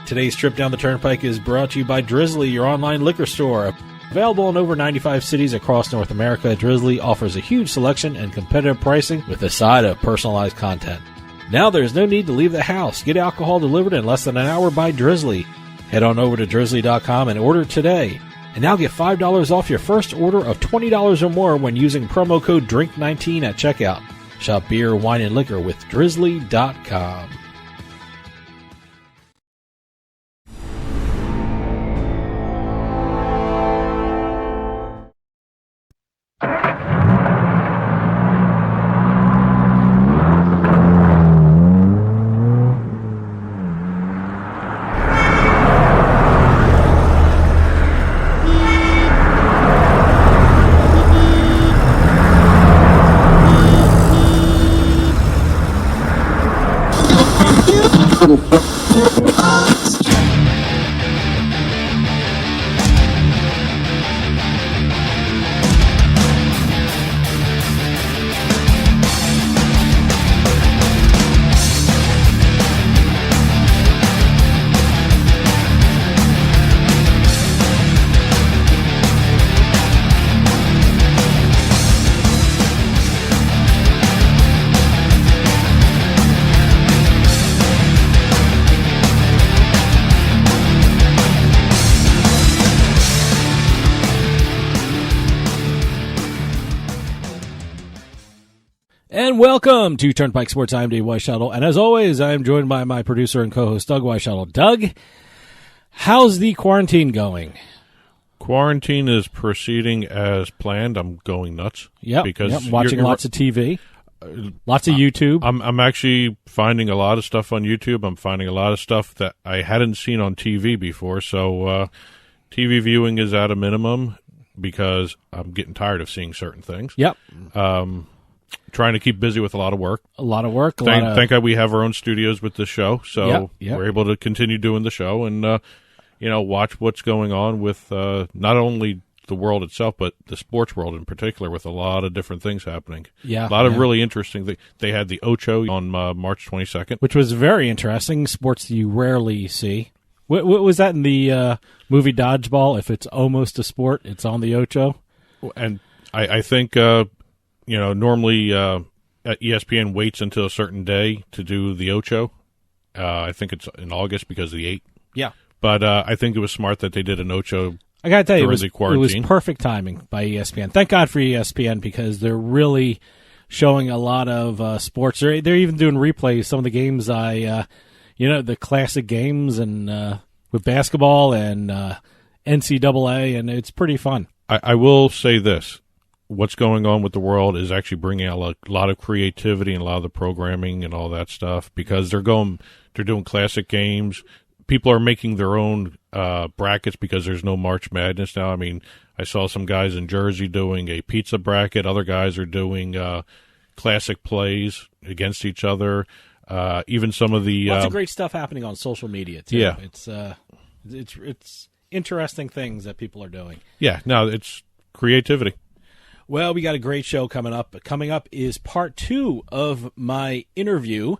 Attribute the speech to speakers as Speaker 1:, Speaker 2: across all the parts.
Speaker 1: Today's trip down the Turnpike is brought to you by Drizzly, your online liquor store. Available in over 95 cities across North America, Drizzly offers a huge selection and competitive pricing with a side of personalized content. Now there's no need to leave the house. Get alcohol delivered in less than an hour by Drizzly. Head on over to drizzly.com and order today. And now get $5 off your first order of $20 or more when using promo code DRINK19 at checkout. Shop beer, wine, and liquor with drizzly.com. And welcome to Turnpike Sports. I'm Dave Weishuttle, and as always, I am joined by my producer and co-host, Doug Weishuttle. Doug, how's the quarantine going?
Speaker 2: Quarantine is proceeding as planned. I'm going nuts.
Speaker 1: Yep,
Speaker 2: because
Speaker 1: watching lots of TV, lots of YouTube.
Speaker 2: I'm actually finding a lot of stuff on YouTube. I'm finding a lot of stuff that I hadn't seen on TV before. So TV viewing is at a minimum because I'm getting tired of seeing certain things.
Speaker 1: Yep.
Speaker 2: Trying to keep busy with a lot of work. Thank God we have our own studios with this show, so we're able to continue doing the show and watch what's going on with not only the world itself, but the sports world in particular, with a lot of different things happening.
Speaker 1: Yeah,
Speaker 2: a lot of really interesting things. They had the Ocho on March 22nd,
Speaker 1: which was very interesting. Sports you rarely see. What was that in the movie Dodgeball? If it's almost a sport, it's on the Ocho.
Speaker 2: And I think. Normally ESPN waits until a certain day to do the Ocho. I think it's in August because of the 8th.
Speaker 1: Yeah.
Speaker 2: But I think it was smart that they did an Ocho.
Speaker 1: I got to tell you,
Speaker 2: it
Speaker 1: was perfect timing by ESPN. Thank God for ESPN because they're really showing a lot of sports. They're even doing replays. Some of the games the classic games and with basketball and NCAA, and it's pretty fun.
Speaker 2: I will say this. What's going on with the world is actually bringing out a lot of creativity and a lot of the programming and all that stuff because they're doing classic games. People are making their own brackets because there's no March Madness now. I mean, I saw some guys in Jersey doing a pizza bracket. Other guys are doing classic plays against each other. Even some of the
Speaker 1: lots of great stuff happening on social media too.
Speaker 2: Yeah,
Speaker 1: it's interesting things that people are doing.
Speaker 2: Yeah, no, it's creativity.
Speaker 1: Well, we got a great show coming up. Coming up is part 2 of my interview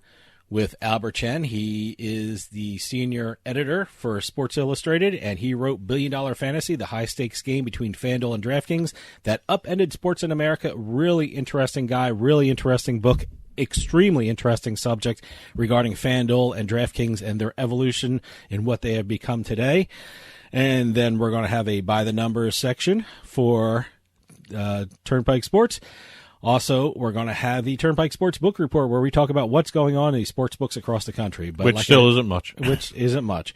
Speaker 1: with Albert Chen. He is the senior editor for Sports Illustrated, and he wrote Billion Dollar Fantasy, the high-stakes game between FanDuel and DraftKings that upended sports in America. Really interesting guy, really interesting book, extremely interesting subject regarding FanDuel and DraftKings and their evolution in what they have become today. And then we're going to have a By the Numbers section for Turnpike Sports. Also, we're going to have the Turnpike Sports Book Report where we talk about what's going on in the sports books across the country. But
Speaker 2: which still isn't much.
Speaker 1: Which isn't much.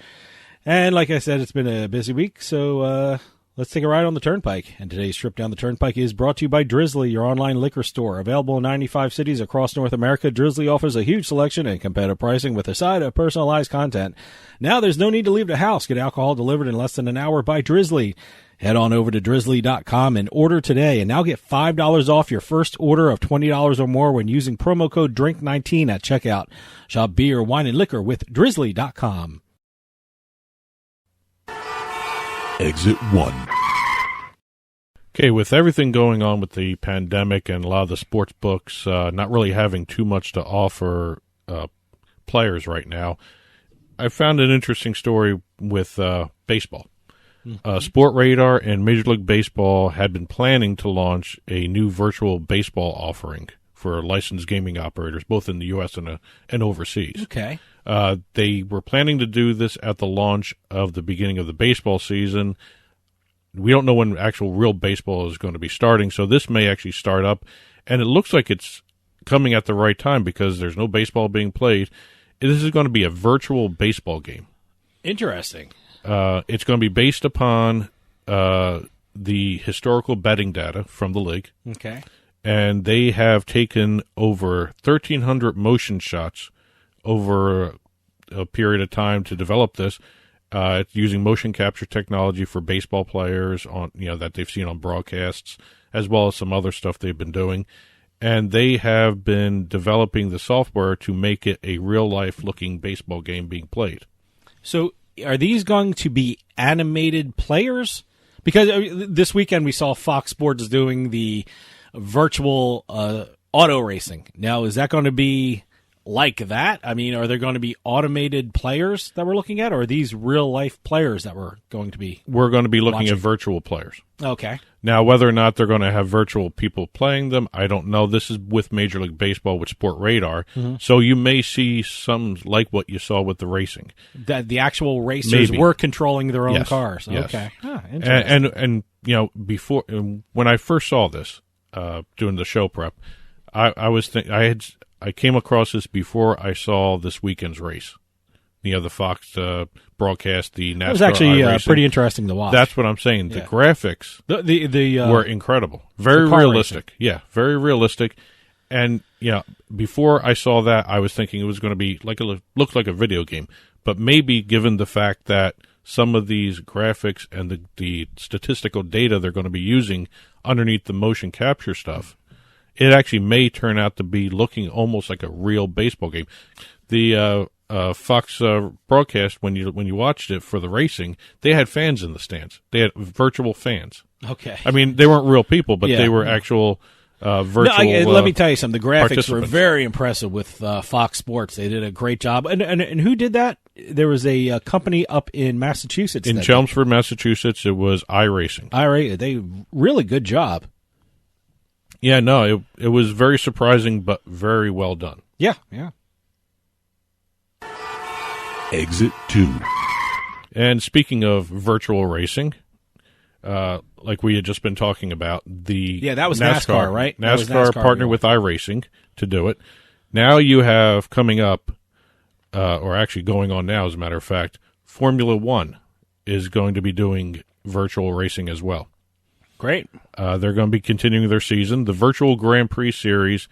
Speaker 1: And like I said, it's been a busy week, so let's take a ride on the Turnpike. And today's trip down the Turnpike is brought to you by Drizzly, your online liquor store. Available in 95 cities across North America, Drizzly offers a huge selection and competitive pricing with a side of personalized content. Now there's no need to leave the house. Get alcohol delivered in less than an hour by Drizzly. Head on over to drizzly.com and order today, and now get $5 off your first order of $20 or more when using promo code DRINK19 at checkout. Shop beer, wine, and liquor with drizzly.com.
Speaker 3: Exit 1.
Speaker 2: Okay, with everything going on with the pandemic and a lot of the sports books not really having too much to offer players right now, I found an interesting story with baseball. Sportradar and Major League Baseball had been planning to launch a new virtual baseball offering for licensed gaming operators, both in the U.S. and overseas.
Speaker 1: Okay.
Speaker 2: They were planning to do this at the launch of the beginning of the baseball season. We don't know when actual real baseball is going to be starting, so this may actually start up, and it looks like it's coming at the right time because there's no baseball being played. This is going to be a virtual baseball game.
Speaker 1: Interesting.
Speaker 2: It's going to be based upon the historical betting data from the league.
Speaker 1: Okay.
Speaker 2: And they have taken over 1,300 motion shots over a period of time to develop this. It's using motion capture technology for baseball players that they've seen on broadcasts, as well as some other stuff they've been doing. And they have been developing the software to make it a real-life looking baseball game being played.
Speaker 1: So are these going to be animated players? Because this weekend we saw Fox Sports doing the virtual auto racing. Now, is that going to be like that? I mean, are there going to be automated players that we're looking at, or are these real-life players that we're going to be
Speaker 2: We're going to be looking
Speaker 1: watching?
Speaker 2: at virtual players.
Speaker 1: Okay.
Speaker 2: Now, whether or not they're going to have virtual people playing them, I don't know. This is with Major League Baseball with Sportradar, so you may see some like what you saw with the racing.
Speaker 1: That the actual racers were controlling their own cars.
Speaker 2: Yes.
Speaker 1: Okay. Interesting.
Speaker 2: And before when I first saw this doing the show prep, I was I came across this before I saw this weekend's race. The Fox broadcast, the NASCAR.
Speaker 1: It was actually
Speaker 2: iRacing.
Speaker 1: pretty interesting to watch.
Speaker 2: That's what I'm saying. The graphics
Speaker 1: the
Speaker 2: were incredible. Very realistic.
Speaker 1: Racing.
Speaker 2: Yeah, very realistic. And before I saw that, I was thinking it was going to be looked like a video game. But maybe given the fact that some of these graphics and the statistical data they're going to be using underneath the motion capture stuff, it actually may turn out to be looking almost like a real baseball game. The Fox broadcast, when you watched it for the racing, they had fans in the stands. They had virtual fans.
Speaker 1: Okay.
Speaker 2: I mean, they weren't real people, but they were actual virtual.
Speaker 1: Let me tell you something. The graphics were
Speaker 2: participants.
Speaker 1: very impressive with Fox Sports. They did a great job. And who did that? There was a company up in Massachusetts.
Speaker 2: In Chelmsford, Massachusetts, it was iRacing.
Speaker 1: They really good job.
Speaker 2: Yeah, no, it was very surprising, but very well done.
Speaker 1: Yeah.
Speaker 3: Exit 2.
Speaker 2: And speaking of virtual racing, like we had just been talking about,
Speaker 1: that was NASCAR, right?
Speaker 2: NASCAR partnered with iRacing to do it. Now you have coming up, or actually going on now, as a matter of fact, Formula One is going to be doing virtual racing as well.
Speaker 1: Great.
Speaker 2: They're going to be continuing their season. The virtual Grand Prix series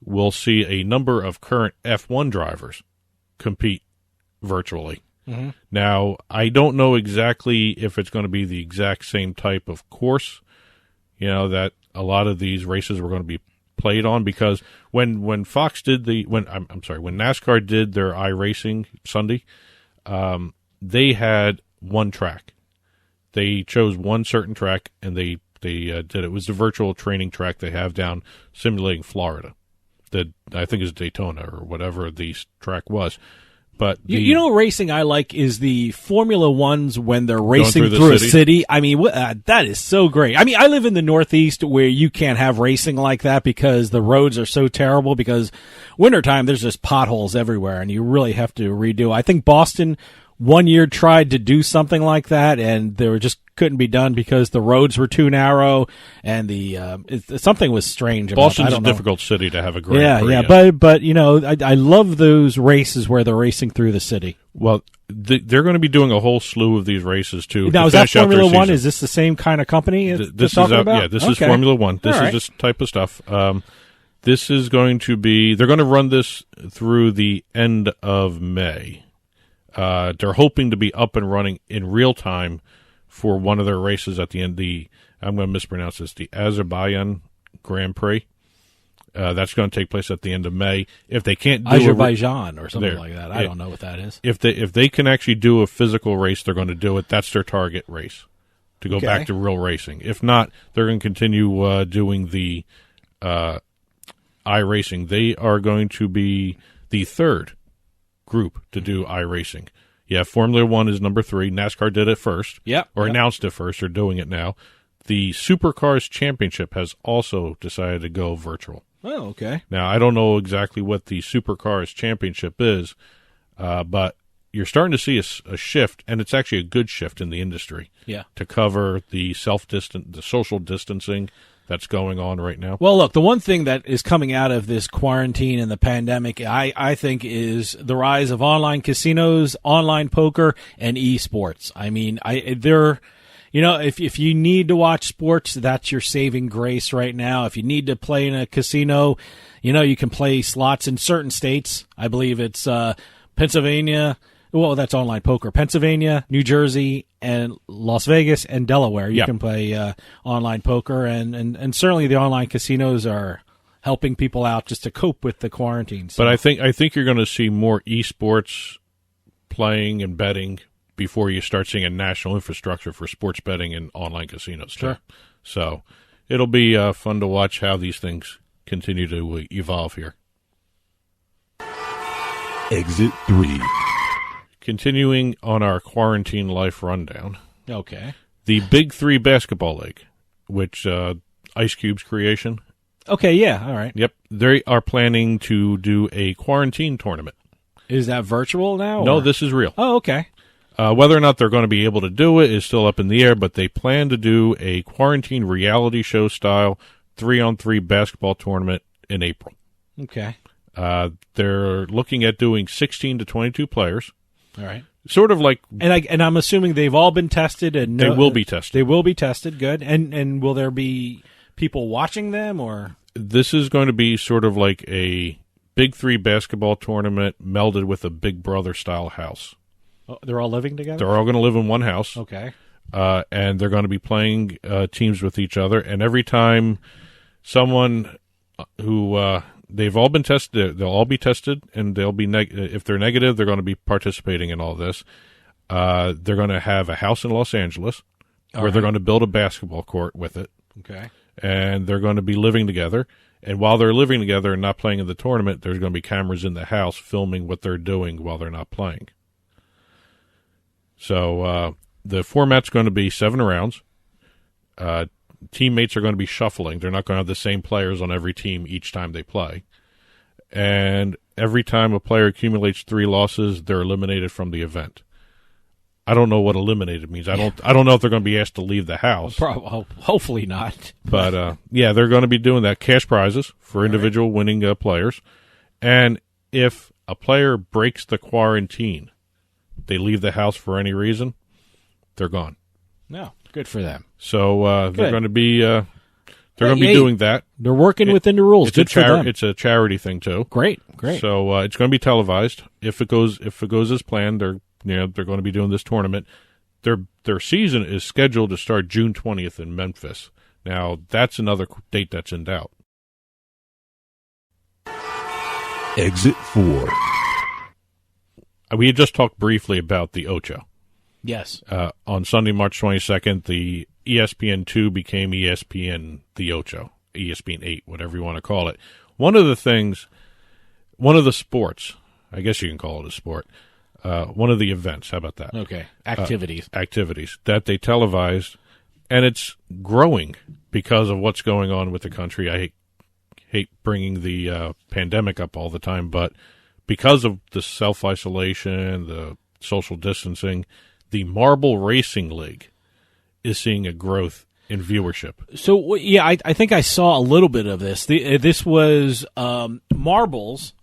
Speaker 2: will see a number of current F1 drivers compete virtually. Mm-hmm. Now, I don't know exactly if it's going to be the exact same type of course, that a lot of these races were going to be played on, because when Fox did when NASCAR did their iRacing Sunday, they had one track. They chose one certain track, and they did it. It was the virtual training track they have down simulating Florida. That I think is Daytona or whatever the track was. But
Speaker 1: racing I like is the Formula Ones when they're racing through a city. I mean, that is so great. I mean, I live in the Northeast where you can't have racing like that because the roads are so terrible, because wintertime there's just potholes everywhere and you really have to redo. I think Boston one year tried to do something like that, and they just couldn't be done because the roads were too narrow, and something was strange about it.
Speaker 2: Boston's a difficult city to have a Grand Prix.
Speaker 1: Yeah, but I love those races where they're racing through the city.
Speaker 2: Well, they're going to be doing a whole slew of these races too.
Speaker 1: Now, is that Formula One? Is this the same kind of company?
Speaker 2: This is Formula One. This is this type of stuff. This is going to be. They're going to run this through the end of May. They're hoping to be up and running in real time for one of their races at the end. I'm going to mispronounce this. The Azerbaijan Grand Prix. That's going to take place at the end of May. If they can't do
Speaker 1: Azerbaijan or something like that, I don't know what that is.
Speaker 2: If they can actually do a physical race, they're going to do it. That's their target race, to go back to real racing. If not, they're going to continue doing the iRacing. They are going to be the third group to do iRacing. Yeah, Formula One is number 3. NASCAR did it first.
Speaker 1: Yep.
Speaker 2: Announced it first. They're doing it now. The Supercars Championship has also decided to go virtual.
Speaker 1: Oh, okay.
Speaker 2: Now, I don't know exactly what the Supercars Championship is, but you're starting to see a shift, and it's actually a good shift in the industry.
Speaker 1: Yeah.
Speaker 2: To cover the the social distancing that's going on right now.
Speaker 1: Well, look, the one thing that is coming out of this quarantine and the pandemic, I think, is the rise of online casinos, online poker, and esports. I mean, if you need to watch sports, that's your saving grace right now. If you need to play in a casino, you can play slots in certain states. I believe it's Pennsylvania. Well, that's online poker. Pennsylvania, New Jersey, and Las Vegas and Delaware. You can play online poker, and certainly the online casinos are helping people out just to cope with the quarantine. So.
Speaker 2: But I think you're going to see more esports playing and betting before you start seeing a national infrastructure for sports betting and online casinos.
Speaker 1: Sure.
Speaker 2: So it'll be fun to watch how these things continue to evolve here.
Speaker 3: Exit 3.
Speaker 2: Continuing on our quarantine life rundown.
Speaker 1: Okay.
Speaker 2: The Big 3 Basketball League, which Ice Cube's creation.
Speaker 1: Okay, yeah, all right.
Speaker 2: Yep. They are planning to do a quarantine tournament.
Speaker 1: Is that virtual now?
Speaker 2: No,
Speaker 1: or?
Speaker 2: this is real.
Speaker 1: Oh, okay.
Speaker 2: Whether or not they're going to be able to do it is still up in the air, but they plan to do a quarantine reality show style 3-on-3 basketball tournament in April.
Speaker 1: Okay.
Speaker 2: They're looking at doing 16 to 22 players.
Speaker 1: All right.
Speaker 2: Sort of like,
Speaker 1: and I'm assuming they've all been tested, and
Speaker 2: they will be tested.
Speaker 1: They will be tested. Good. And will there be people watching them, or
Speaker 2: this is going to be sort of like a Big 3 basketball tournament melded with a Big Brother style house.
Speaker 1: Oh, they're all living together?
Speaker 2: They're all going to live in one house.
Speaker 1: Okay.
Speaker 2: And they're going to be playing teams with each other. And every time someone who they've all been tested, they'll all be tested, and they'll be if they're negative, they're going to be participating in all this. They're going to have a house in Los Angeles where they're going to build a basketball court with it.
Speaker 1: Okay.
Speaker 2: And they're going to be living together. And while they're living together and not playing in the tournament, there's going to be cameras in the house filming what they're doing while they're not playing. So the format's going to be 7 rounds. Teammates are going to be shuffling. They're not going to have the same players on every team each time they play. And every time a player accumulates 3 losses, they're eliminated from the event. I don't know what eliminated means. I don't know if they're going to be asked to leave the house.
Speaker 1: Hopefully not.
Speaker 2: But yeah, they're going to be doing that. Cash prizes for individual winning players. And if a player breaks the quarantine, they leave the house for any reason, they're gone.
Speaker 1: No, good for them.
Speaker 2: So they're going to be doing that.
Speaker 1: They're working within the rules. Good for them.
Speaker 2: It's a charity thing too.
Speaker 1: Great.
Speaker 2: So it's going to be televised. If it goes as planned, they're going to be doing this tournament. Their season is scheduled to start June 20th in Memphis. Now that's another date that's in doubt.
Speaker 3: Exit 4.
Speaker 2: We had just talked briefly about the Ocho.
Speaker 1: Yes.
Speaker 2: On Sunday, March 22nd, the ESPN2 became ESPN the Ocho, ESPN 8, whatever you want to call it. One of the sports, I guess you can call it a sport, one of the events, how about that?
Speaker 1: Okay. Activities
Speaker 2: that they televised, and it's growing because of what's going on with the country. I hate bringing the pandemic up all the time, but because of the self-isolation, the social distancing, the Marble Racing League is seeing a growth in viewership.
Speaker 1: So, yeah, I think I saw a little bit of this. This was marbles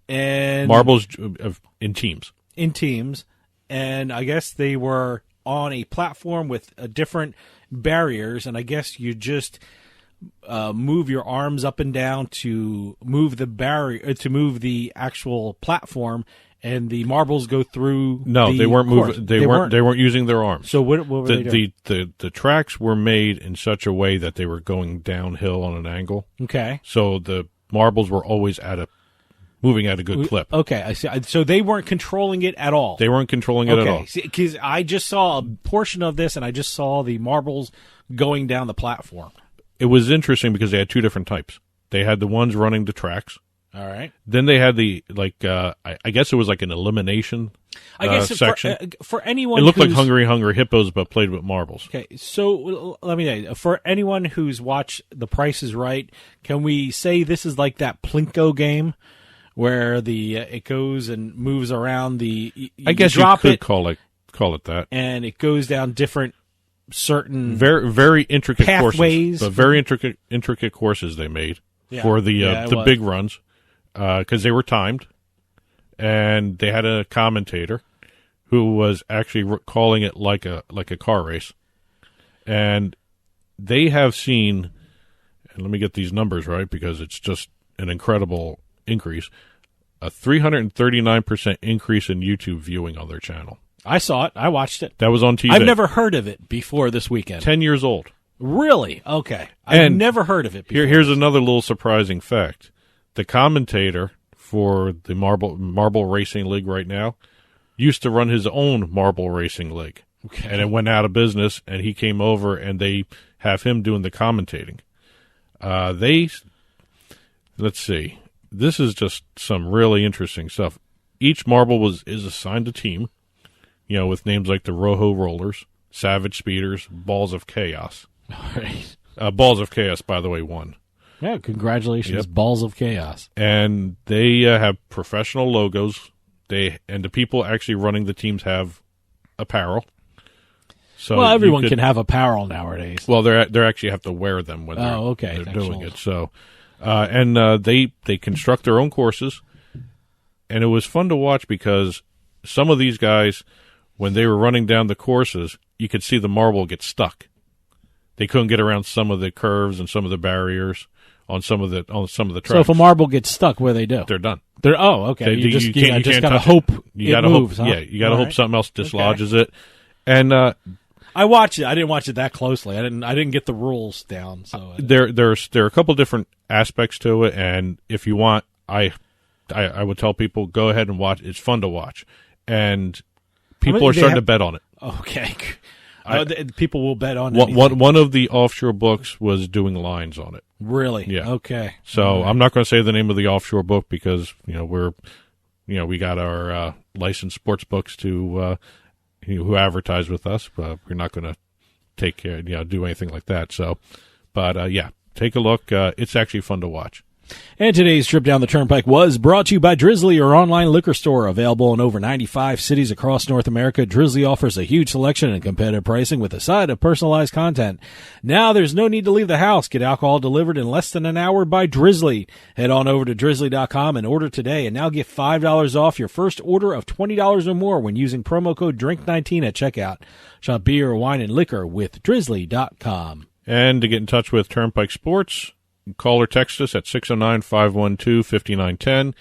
Speaker 1: and
Speaker 2: marbles in teams.
Speaker 1: In teams, and I guess they were on a platform with different barriers, and I guess you just move your arms up and down to move the barrier, to move the actual platform, and the marbles go through.
Speaker 2: No, they weren't moving. They weren't using their arms.
Speaker 1: So what were they doing?
Speaker 2: The tracks were made in such a way that they were going downhill on an angle.
Speaker 1: Okay.
Speaker 2: So the marbles were always moving at a good clip.
Speaker 1: Okay, I see. So they weren't controlling it at all.
Speaker 2: They weren't controlling it at all.
Speaker 1: Because I just saw a portion of this, and I just saw the marbles going down the platform.
Speaker 2: It was interesting because they had 2 different types. They had the ones running the tracks,
Speaker 1: All right.
Speaker 2: Then they had the I guess it was like an elimination section.
Speaker 1: For anyone,
Speaker 2: it looked like Hungry Hippos, but played with marbles.
Speaker 1: Okay, so let me know, for anyone who's watched The Price is Right, can we say this is like that Plinko game where it goes and moves around
Speaker 2: I guess you could call it that,
Speaker 1: and it goes down different certain
Speaker 2: very intricate
Speaker 1: pathways,
Speaker 2: courses, but very intricate courses they made for the big runs. Because they were timed, and they had a commentator who was actually calling it like a car race, and they have seen. And let me get these numbers right because it's just an incredible increase. A 339% increase in YouTube viewing on their channel.
Speaker 1: I saw it. I watched it.
Speaker 2: That was on TV.
Speaker 1: I've never heard of it before this weekend.
Speaker 2: 10 years old.
Speaker 1: Really? Okay. I've never heard of it before.
Speaker 2: Here's another little surprising fact. The commentator for the Marble Racing League right now used to run his own Marble Racing League.
Speaker 1: Okay.
Speaker 2: And it went out of business, and he came over, and they have him doing the commentating. Let's see. This is just some really interesting stuff. Each marble is assigned a team, with names like the Rojo Rollers, Savage Speeders, Balls of Chaos.
Speaker 1: All right.
Speaker 2: Balls of Chaos, by the way, won.
Speaker 1: Yeah, congratulations,
Speaker 2: Yep.
Speaker 1: Balls of Chaos.
Speaker 2: And they have professional logos. And the people actually running the teams have apparel. So
Speaker 1: everyone can have apparel nowadays.
Speaker 2: Well, they actually have to wear them when they're doing it. So, they construct their own courses, and it was fun to watch because some of these guys, when they were running down the courses, you could see the marble get stuck. They couldn't get around some of the curves and some of the barriers on some of the tracks.
Speaker 1: So if a marble gets stuck, what do they do?
Speaker 2: They're done.
Speaker 1: Okay. You just got to hope it moves. Huh?
Speaker 2: Yeah, you got to hope something else dislodges it. And
Speaker 1: I watched it. I didn't watch it that closely. I didn't get the rules down. So
Speaker 2: there are a couple different aspects to it, and if you want, I would tell people go ahead and watch. It's fun to watch, and people are starting to bet on it.
Speaker 1: Okay. People will bet on it.
Speaker 2: One of the offshore books was doing lines on it.
Speaker 1: Really?
Speaker 2: Yeah.
Speaker 1: Okay.
Speaker 2: So right. I'm not going to say the name of the offshore book because we got our licensed sports books to who advertise with us, but we're not going to take care do anything like that. So, but take a look. It's actually fun to watch.
Speaker 1: And today's trip down the Turnpike was brought to you by Drizzly, your online liquor store. Available in over 95 cities across North America, Drizzly offers a huge selection and competitive pricing with a side of personalized content. Now there's no need to leave the house. Get alcohol delivered in less than an hour by Drizzly. Head on over to drizzly.com and order today, and now get $5 off your first order of $20 or more when using promo code DRINK19 at checkout. Shop beer, wine, and liquor with drizzly.com.
Speaker 2: And to get in touch with Turnpike Sports, call or text us at 609-512-5910.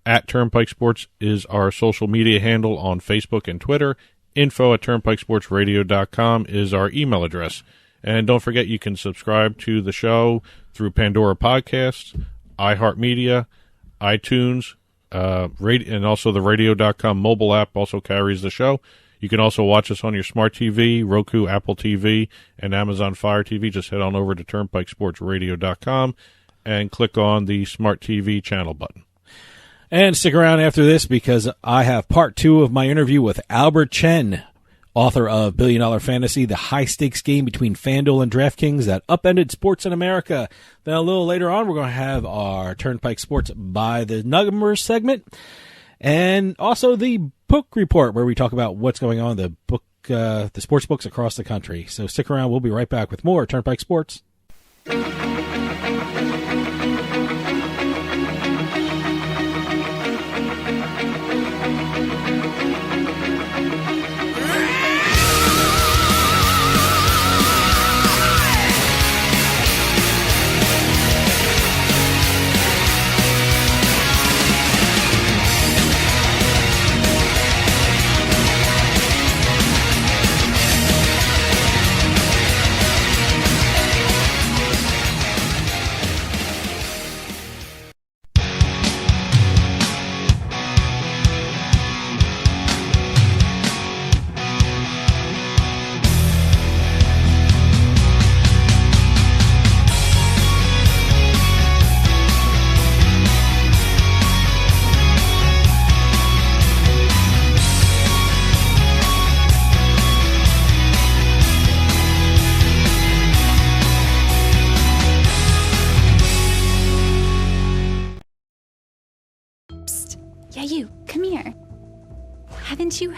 Speaker 2: At Turnpike Sports is our social media handle on Facebook and Twitter. info@turnpikesportsradio.com is our email address. And don't forget, you can subscribe to the show through Pandora Podcasts, iHeartMedia, iTunes, and also the radio.com mobile app also carries the show. You can also watch us on your smart TV, Roku, Apple TV, and Amazon Fire TV. Just head on over to turnpikesportsradio.com and click on the smart TV channel button.
Speaker 1: And stick around after this because I have part 2 of my interview with Albert Chen, author of $1 Billion Fantasy, the high-stakes game between FanDuel and DraftKings that upended sports in America. Then a little later on, we're going to have our Turnpike Sports by the Numbers segment, and also the book report where we talk about what's going on in the sports books across the country. So stick around. We'll be right back with more Turnpike Sports.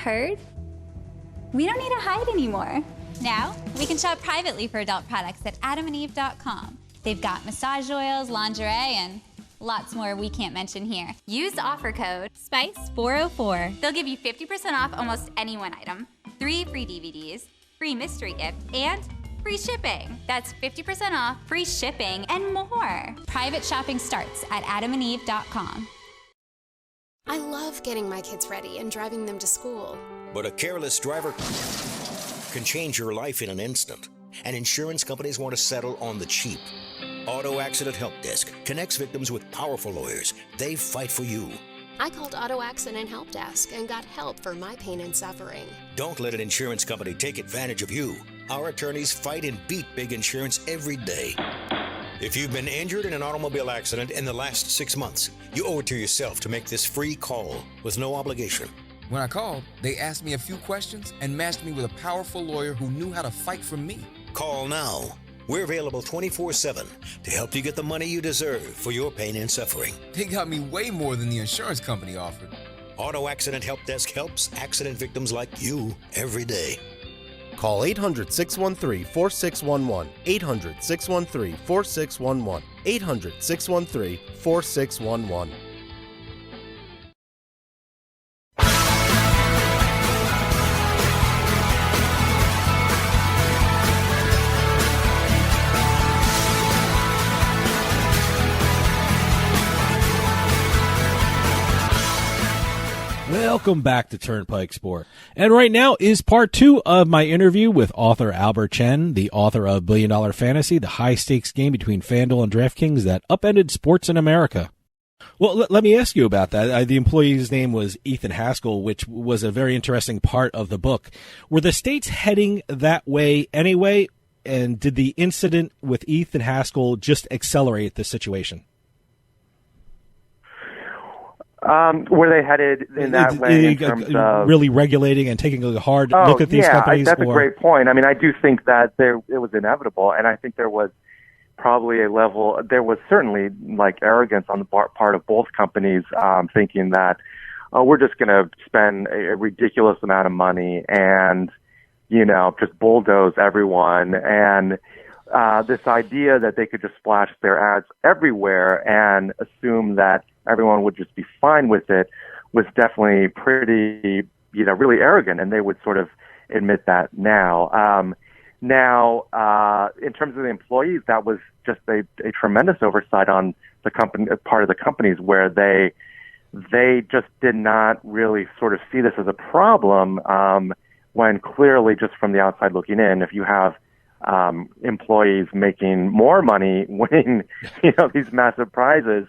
Speaker 4: heard? We don't need to hide anymore. Now, we can shop privately for adult products at adamandeve.com. They've got massage oils, lingerie, and lots more we can't mention here. Use the offer code SPICE404. They'll give you 50% off almost any one item, 3 free DVDs, free mystery gift, and free shipping. That's 50% off, free shipping, and more. Private shopping starts at adamandeve.com.
Speaker 5: I love getting my kids ready and driving them to school.
Speaker 6: But a careless driver can change your life in an instant, and insurance companies want to settle on the cheap. Auto Accident Help Desk connects victims with powerful lawyers. They fight for you.
Speaker 5: I called Auto Accident Help Desk and got help for my pain and suffering.
Speaker 6: Don't let an insurance company take advantage of you. Our attorneys fight and beat big insurance every day. If you've been injured in an automobile accident in the last 6 months, you owe it to yourself to make this free call with no obligation.
Speaker 7: When I called, they asked me a few questions and matched me with a powerful lawyer who knew how to fight for me.
Speaker 6: Call now. We're available 24/7 to help you get the money you deserve for your pain and suffering.
Speaker 7: They got me way more than the insurance company offered.
Speaker 6: Auto Accident Help Desk helps accident victims like you every day.
Speaker 8: Call 800-613-4611. 800-613-4611. 800-613-4611.
Speaker 1: Welcome back to Turnpike Sport. And right now is part 2 of my interview with author Albert Chen, the author of $1 Billion Fantasy, the high-stakes game between FanDuel and DraftKings that upended sports in America. Well, let me ask you about that. The employee's name was Ethan Haskell, which was a very interesting part of the book. Were the states heading that way anyway, and did the incident with Ethan Haskell just accelerate the situation?
Speaker 9: Were they headed in that way in terms of
Speaker 1: really regulating and taking a hard look at these companies?
Speaker 9: That's a great point. I mean, I do think that it was inevitable, and I think there was probably there was certainly like arrogance on the part of both companies, thinking that, we're just going to spend a ridiculous amount of money and, just bulldoze everyone. And this idea that they could just splash their ads everywhere and assume that everyone would just be fine with it was definitely pretty, really arrogant, and they would sort of admit that now. In terms of the employees, that was just a tremendous oversight on the company, part of the companies, where they just did not really sort of see this as a problem, when clearly, just from the outside looking in, if you have employees making more money, winning, these massive prizes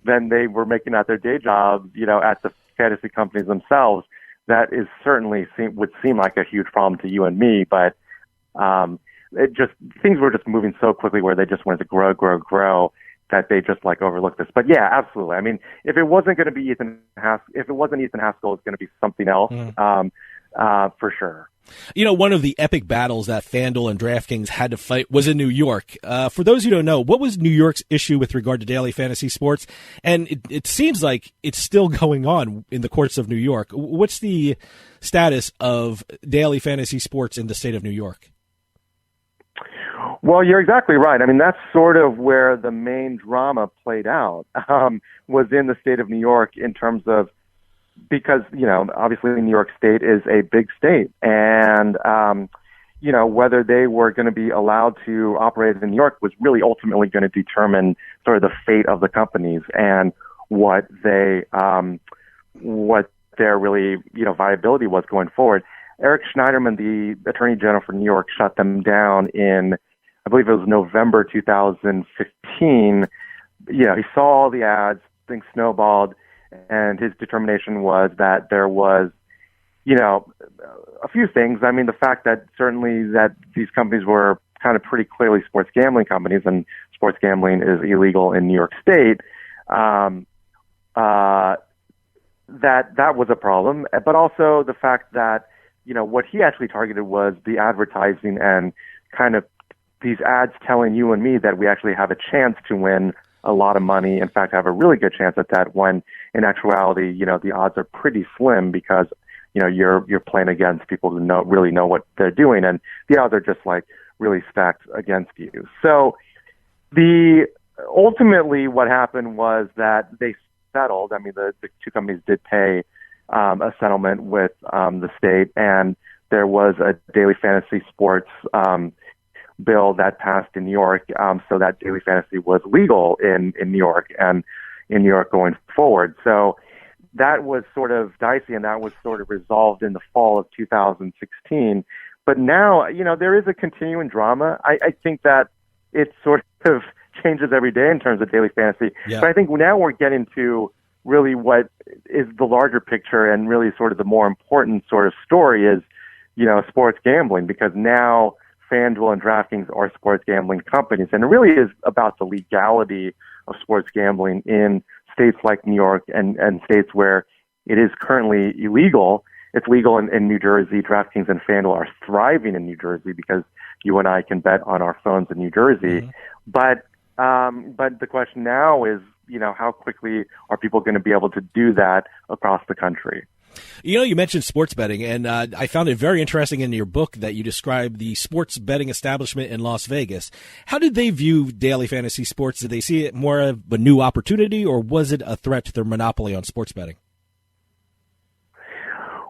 Speaker 9: than they were making at their day jobs, at the fantasy companies themselves, that is certainly would seem like a huge problem to you and me. But things were just moving so quickly where they just wanted to grow that they just overlooked this. But yeah, absolutely. I mean, if it wasn't going to be Ethan Haskell, it was going to be something else, for sure.
Speaker 1: One of the epic battles that FanDuel and DraftKings had to fight was in New York. For those who don't know, what was New York's issue with regard to daily fantasy sports? And it seems like it's still going on in the courts of New York. What's the status of daily fantasy sports in the state of New York?
Speaker 9: Well, you're exactly right. I mean, that's sort of where the main drama played out, was in the state of New York, in terms of, because, obviously New York State is a big state, and, whether they were going to be allowed to operate in New York was really ultimately going to determine sort of the fate of the companies and what their really, viability was going forward. Eric Schneiderman, the Attorney General for New York, shut them down in, I believe it was November 2015. He saw all the ads, things snowballed, and his determination was that there was, a few things. I mean, the fact that certainly that these companies were kind of pretty clearly sports gambling companies, and sports gambling is illegal in New York State, that was a problem. But also the fact that, what he actually targeted was the advertising and kind of these ads telling you and me that we actually have a chance to win a lot of money, in fact, have a really good chance at that, when in actuality, the odds are pretty slim, because, you're playing against people who really know what they're doing, and the odds are just like really stacked against you. So ultimately what happened was that they settled. I mean, the two companies did pay a settlement with the state, and there was a daily fantasy sports bill that passed in New York, so that daily fantasy was legal in New York and in New York going forward. So that was sort of dicey, and that was sort of resolved in the fall of 2016. But now, there is a continuing drama. I think that it sort of changes every day in terms of daily fantasy.
Speaker 1: Yeah.
Speaker 9: But I think now we're getting to really what is the larger picture, and really sort of the more important sort of story is, sports gambling, because now FanDuel and DraftKings are sports gambling companies, and it really is about the legality of sports gambling in states like New York and states where it is currently illegal. It's legal in New Jersey. DraftKings and FanDuel are thriving in New Jersey because you and I can bet on our phones in New Jersey. But the question now is, how quickly are people going to be able to do that across the country?
Speaker 1: You mentioned sports betting, and I found it very interesting in your book that you described the sports betting establishment in Las Vegas. How did they view daily fantasy sports? Did they see it more of a new opportunity, or was it a threat to their monopoly on sports betting?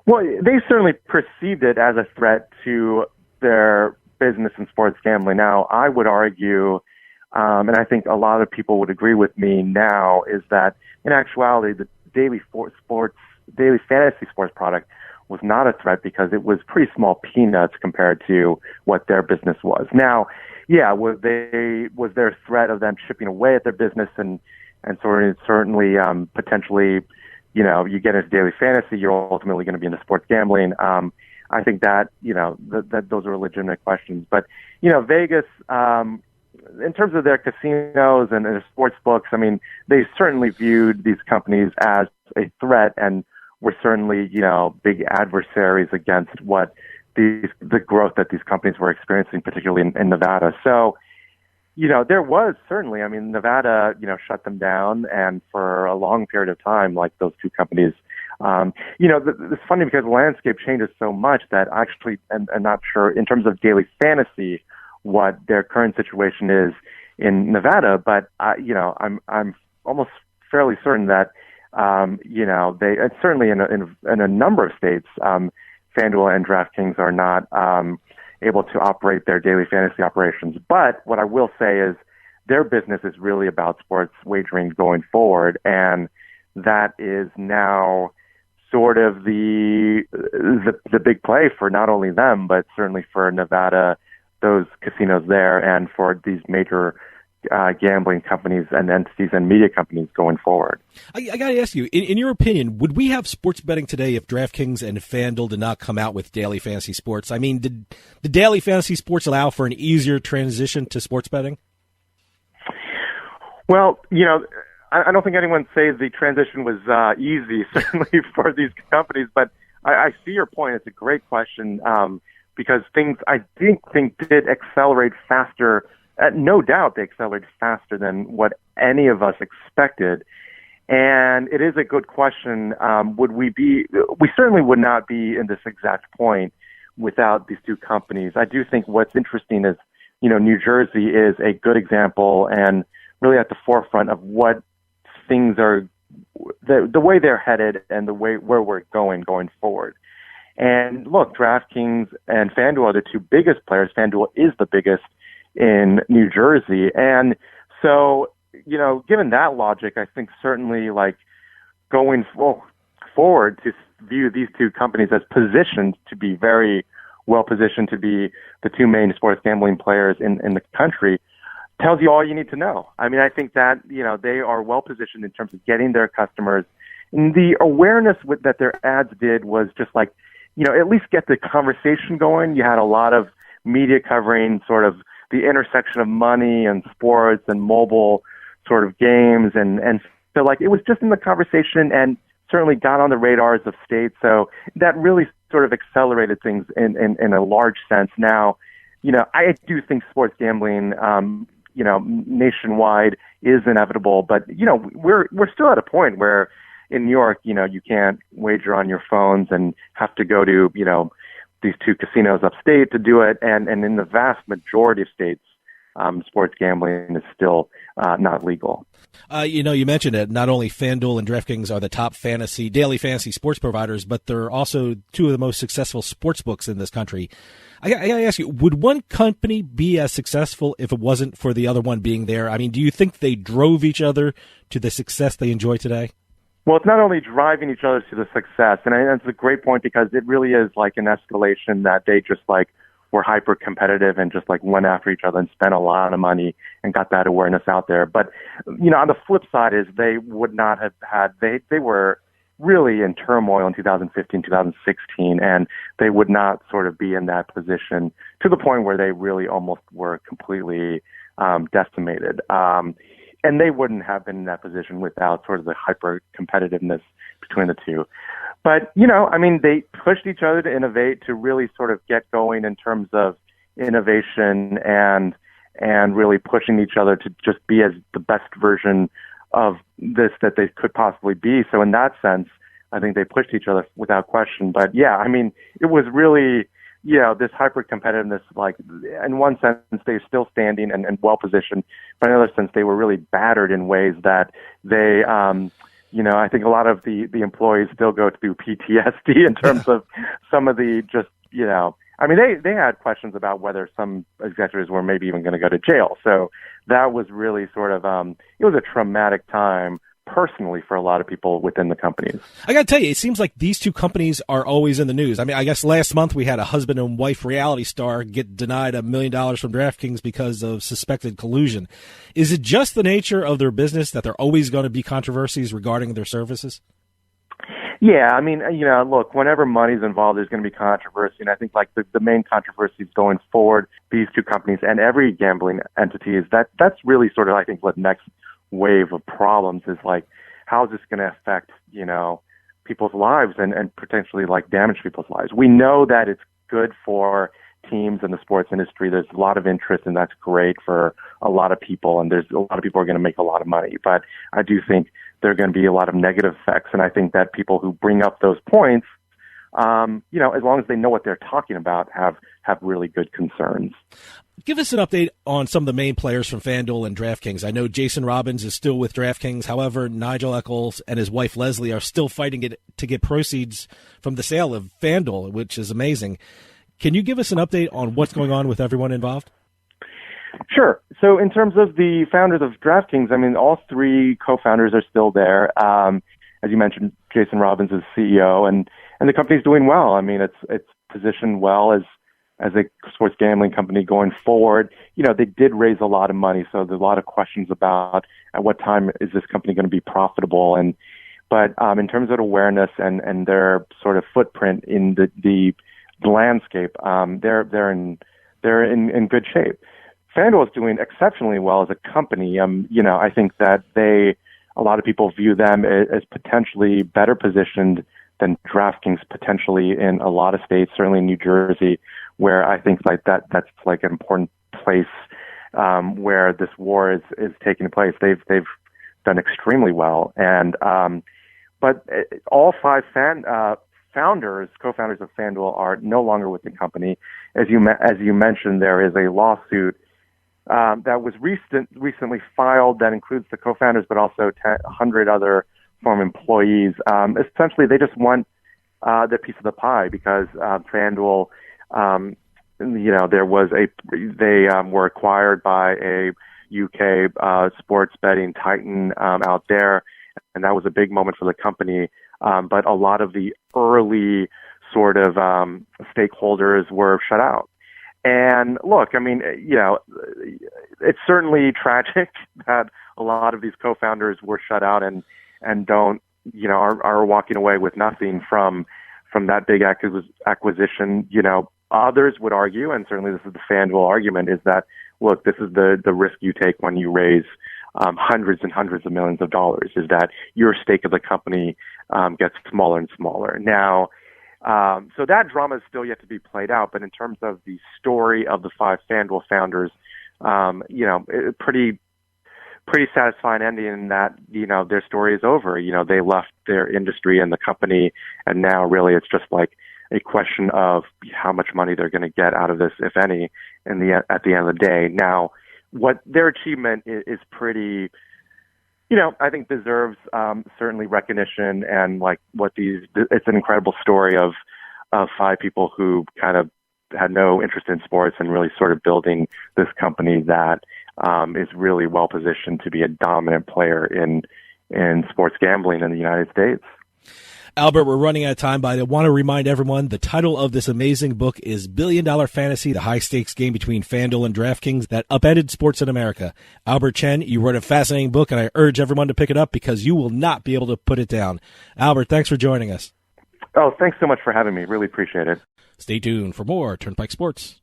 Speaker 9: Well, they certainly perceived it as a threat to their business in sports gambling. Now, I would argue, and I think a lot of people would agree with me now, is that in actuality, the daily fantasy sports product was not a threat because it was pretty small peanuts compared to what their business was. Now, was there a threat of them chipping away at their business and certainly potentially, you get into daily fantasy, you're ultimately going to be into sports gambling. I think that, that those are legitimate questions. But, Vegas, in terms of their casinos and their sports books, I mean, they certainly viewed these companies as a threat and were certainly, big adversaries against what the growth that these companies were experiencing, particularly in Nevada. So, there was certainly, Nevada, shut them down, and for a long period of time, like those two companies, it's funny because the landscape changes so much that actually, I'm not sure in terms of daily fantasy what their current situation is in Nevada, but I'm almost fairly certain that they certainly in a number of states, FanDuel and DraftKings are not able to operate their daily fantasy operations. But what I will say is their business is really about sports wagering going forward, and that is now sort of the big play for not only them, but certainly for Nevada, those casinos there, and for these major gambling companies and entities and media companies going forward.
Speaker 1: I got to ask you, in your opinion, would we have sports betting today if DraftKings and FanDuel did not come out with daily fantasy sports? I mean, did the daily fantasy sports allow for an easier transition to sports betting?
Speaker 9: Well, I don't think anyone says the transition was easy, certainly for these companies, but I see your point. It's a great question because things I think did accelerate faster. No doubt they accelerated faster than what any of us expected. And it is a good question. We certainly would not be in this exact point without these two companies. I do think what's interesting is, New Jersey is a good example and really at the forefront of what things are, the way they're headed and the way where we're going forward. And look, DraftKings and FanDuel are the two biggest players. FanDuel is the biggest in New Jersey. And so, given that logic, I think certainly like going forward to view these two companies as positioned to be very well positioned to be the two main sports gambling players in the country tells you all you need to know. I mean, I think that, they are well positioned in terms of getting their customers. And the awareness that their ads did was just like, at least get the conversation going. You had a lot of media covering sort of the intersection of money and sports and mobile sort of games. And so like it was just in the conversation and certainly got on the radars of states. So that really sort of accelerated things in a large sense. Now, I do think sports gambling, nationwide is inevitable, but, we're still at a point where, in New York, you can't wager on your phones and have to go to, these two casinos upstate to do it. And in the vast majority of states, sports gambling is still not legal.
Speaker 1: You mentioned it. Not only FanDuel and DraftKings are the top daily fantasy sports providers, but they're also two of the most successful sports books in this country. I gotta ask you, would one company be as successful if it wasn't for the other one being there? I mean, do you think they drove each other to the success they enjoy today?
Speaker 9: Well, it's not only driving each other to the success, and that's a great point because it really is like an escalation that they just were hyper competitive and just went after each other and spent a lot of money and got that awareness out there. But, on the flip side is they would not have had, they were really in turmoil in 2015, 2016, and they would not sort of be in that position to the point where they really almost were completely decimated. And they wouldn't have been in that position without sort of the hyper competitiveness between the two. But, they pushed each other to innovate, to really sort of get going in terms of innovation and really pushing each other to just be as the best version of this that they could possibly be. So in that sense, I think they pushed each other without question. But yeah, it was really, this hyper competitiveness, in one sense, they're still standing and well positioned, but in another sense, they were really battered in ways that they, I think a lot of the employees still go through PTSD in terms of some of the they had questions about whether some executives were maybe even going to go to jail. So that was really sort of, it was a traumatic time personally for a lot of people within the companies.
Speaker 1: I got to tell you, it seems like these two companies are always in the news. I mean, I guess last month we had a husband and wife reality star get denied $1 million from DraftKings because of suspected collusion. Is it just the nature of their business that there are always going to be controversies regarding their services?
Speaker 9: Yeah, look, whenever money's involved, there's going to be controversy. And I think the main controversies going forward, these two companies and every gambling entity is that's really sort of, I think, what next wave of problems is how is this going to affect, people's lives and potentially damage people's lives. We know that it's good for teams in the sports industry. There's a lot of interest and that's great for a lot of people. And there's a lot of people who are going to make a lot of money. But I do think there are going to be a lot of negative effects. And I think that people who bring up those points, as long as they know what they're talking about, have really good concerns.
Speaker 1: Give us an update on some of the main players from FanDuel and DraftKings. I know Jason Robbins is still with DraftKings. However, Nigel Eccles and his wife Leslie are still fighting it to get proceeds from the sale of FanDuel, which is amazing. Can you give us an update on what's going on with everyone involved?
Speaker 9: Sure. So in terms of the founders of DraftKings, all three co-founders are still there. As you mentioned, Jason Robbins is CEO, and the company's doing well. It's positioned well as a sports gambling company going forward. They did raise a lot of money, so there's a lot of questions about at what time is this company going to be profitable. But in terms of awareness and their sort of footprint in the landscape, they're in good shape. FanDuel is doing exceptionally well as a company. I think that a lot of people view them as potentially better positioned than DraftKings potentially in a lot of states, certainly in New Jersey, where I think that's an important place where this war is taking place. They've done extremely well, and but all five co-founders of FanDuel are no longer with the company. As you mentioned, there is a lawsuit that was recently filed that includes the co-founders, but also 100 other former employees. Essentially, they just want their piece of the pie because FanDuel, they were acquired by a UK sports betting titan out there, and that was a big moment for the company. But a lot of the early sort of stakeholders were shut out. And look, it's certainly tragic that a lot of these co-founders were shut out and don't, are walking away with nothing from that big acquisition. Others would argue, and certainly this is the FanDuel argument, is that, look, this is the risk you take when you raise hundreds and hundreds of millions of dollars, is that your stake of the company gets smaller and smaller. Now, so that drama is still yet to be played out, but in terms of the story of the five FanDuel founders, pretty pretty satisfying ending in that, their story is over. They left their industry and the company, and now really it's just like a question of how much money they're going to get out of this, if any, at the end of the day. Now, what their achievement is pretty, I think deserves certainly recognition, and it's an incredible story of 5 people who kind of had no interest in sports and really sort of building this company that is really well positioned to be a dominant player in sports gambling in the United States.
Speaker 1: Albert, we're running out of time, but I want to remind everyone the title of this amazing book is Billion Dollar Fantasy, the high-stakes game between FanDuel and DraftKings that upended sports in America. Albert Chen, you wrote a fascinating book, and I urge everyone to pick it up because you will not be able to put it down. Albert, thanks for joining us.
Speaker 9: Oh, thanks so much for having me. Really appreciate it.
Speaker 1: Stay tuned for more Turnpike Sports.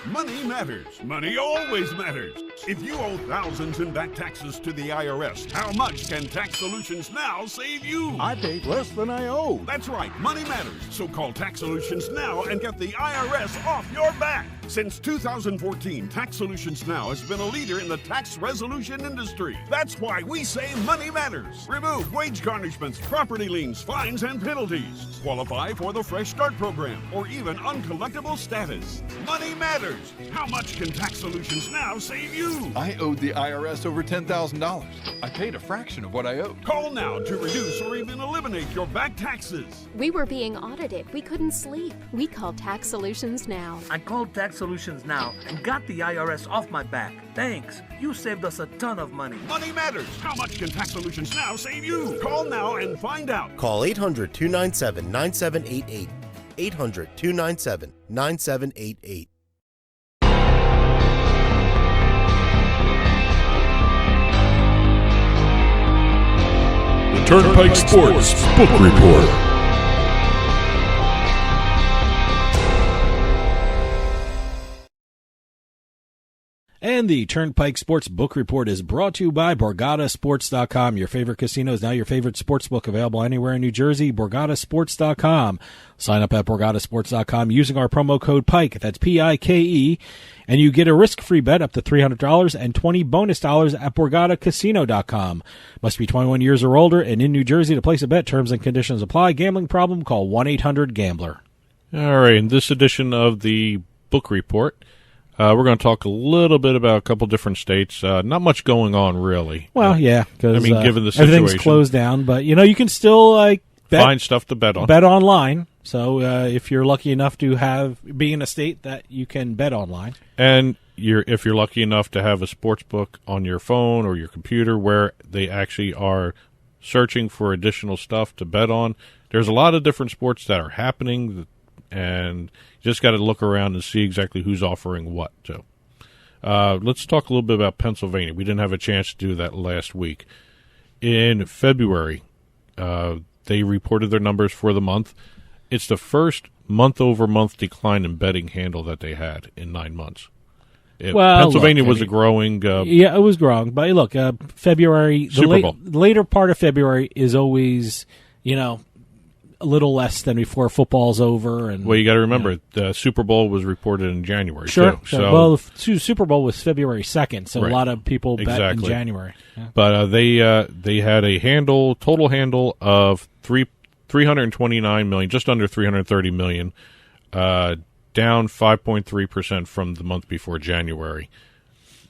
Speaker 8: Money matters. Money always matters. If you owe thousands in back taxes to the IRS, how much can Tax Solutions Now save you?
Speaker 10: I paid less than I owe.
Speaker 8: That's right. Money matters. So call Tax Solutions Now and get the IRS off your back. Since 2014, Tax Solutions Now has been a leader in the tax resolution industry. That's why we say money matters. Remove wage garnishments, property liens, fines, and penalties. Qualify for the Fresh Start program or even uncollectible status. Money matters. How much can Tax Solutions Now save you?
Speaker 10: I owed the IRS over $10,000. I paid a fraction of what I owed.
Speaker 8: Call now to reduce or even eliminate your back taxes.
Speaker 5: We were being audited. We couldn't sleep. We called Tax Solutions Now.
Speaker 11: I called Tax Solutions Now and got the IRS off my back. Thanks. You saved us a ton of money.
Speaker 8: Money matters. How much can Tax Solutions Now save you? Call now and find out.
Speaker 12: Call 800-297-9788. 800-297-9788.
Speaker 3: Turnpike Sports Book Report.
Speaker 1: And the Turnpike Sports Book Report is brought to you by BorgataSports.com. Your favorite casino is now your favorite sportsbook, available anywhere in New Jersey. BorgataSports.com. Sign up at BorgataSports.com using our promo code PIKE. That's P-I-K-E. And you get a risk-free bet up to $300 and 20 bonus dollars at BorgataCasino.com. Must be 21 years or older and in New Jersey to place a bet. Terms and conditions apply. Gambling problem? Call 1-800-GAMBLER.
Speaker 2: All right, in this edition of the book report, we're going to talk a little bit about a couple different states. Not much going on, really.
Speaker 1: Well, yeah, because
Speaker 2: given the situation,
Speaker 1: everything's closed down. But you can still
Speaker 2: find stuff to bet on.
Speaker 1: Bet online. So if you're lucky enough to be in a state that you can bet online,
Speaker 2: and if you're lucky enough to have a sports book on your phone or your computer where they actually are searching for additional stuff to bet on, there's a lot of different sports that are happening, and you just got to look around and see exactly who's offering what to. Let's talk a little bit about Pennsylvania. We didn't have a chance to do that last week. In February, they reported their numbers for the month. It's the first month-over-month decline in betting handle that they had in 9 months. Pennsylvania was a growing...
Speaker 1: yeah, it was growing. But look, February...
Speaker 2: Super Bowl.
Speaker 1: The later part of February is always, a little less than before football's over. And
Speaker 2: well, you got to remember, the Super Bowl was reported in January,
Speaker 1: sure,
Speaker 2: too.
Speaker 1: Sure. Well, the Super Bowl was February 2nd, so
Speaker 2: right.
Speaker 1: A lot of people bet in January.
Speaker 2: Yeah. But they had a total handle of $329 million, just under $330 million, down 5.3% from the month before January.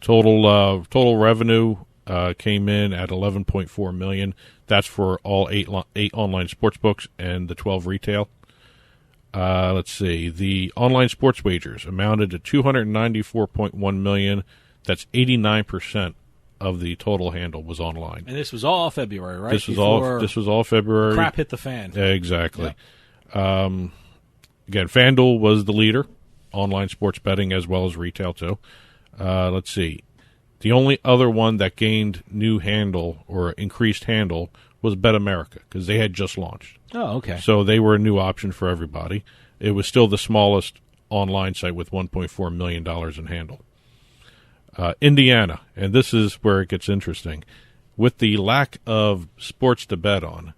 Speaker 2: Total revenue came in at $11.4 million. That's for all eight online sports books and the 12 retail. Let's see. The online sports wagers amounted to $294.1 million. That's 89% of the total handle was online.
Speaker 1: And this was all February, right?
Speaker 2: This was all February.
Speaker 1: Crap hit the fan.
Speaker 2: Exactly. Yeah. Again, FanDuel was the leader, online sports betting as well as retail too. Let's see. The only other one that gained new handle or increased handle was Bet America because they had just launched.
Speaker 1: Oh, okay.
Speaker 2: So they were a new option for everybody. It was still the smallest online site with $1.4 million in handle. Indiana, and this is where it gets interesting. With the lack of sports to bet on,